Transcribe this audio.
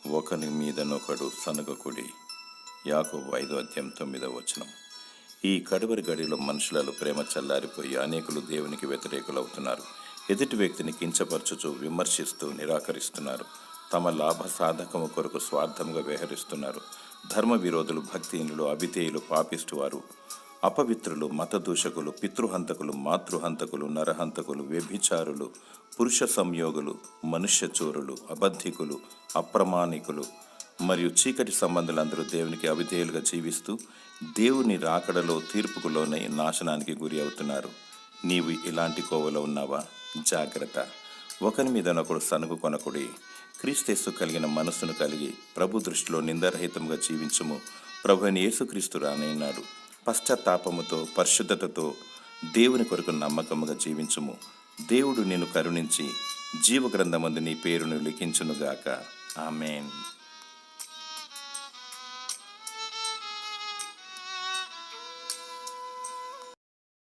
ఒకని మీదనొకడు సనగకుడి. యాకోబు 5:9. ఈ కడవరి గడిలో మనుషులలో ప్రేమ చల్లారిపోయి అనేకులు దేవునికి వ్యతిరేకులవుతున్నారు. ఎదుటి వ్యక్తిని కించపరచుచు, విమర్శిస్తూ, నిరాకరిస్తున్నారు. తమ లాభ సాధకము కొరకు స్వార్థంగా వ్యవహరిస్తున్నారు. ధర్మ విరోధులు, భక్తిహీనులు, అవిధేయులు, పాపిస్టువారు, అపవిత్రులు, మతదూషకులు, పితృహంతకులు, మాతృహంతకులు, నరహంతకులు, వ్యభిచారులు, పురుష సంయోగులు, మనుష్యచోరులు, అబద్ధికులు, అప్రమాణికులు మరియు చీకటి సంబంధులందరూ దేవునికి అవిధేయులుగా జీవిస్తూ దేవుని రాకడలో తీర్పుకు లోనై నాశనానికి గురి అవుతున్నారు. నీవు ఇలాంటి కోవలో ఉన్నావా? జాగ్రత్త. ఒకరి మీదనొకడు సనుగు కొనకుడి. క్రీస్తు కలిగిన మనస్సును కలిగి ప్రభు దృష్టిలో నిందారహితంగా జీవించుము. ప్రభు అయిన యేసుక్రీస్తు రానైనాడు. పశ్చాత్తాపముతో, పరిశుద్ధతతో దేవుని కొరకు నమ్మకముగా జీవించుము. దేవుడు నిన్ను కరుణించి జీవగ్రంథమందు నీ పేరును లిఖించునుగాక. ఆమేన్.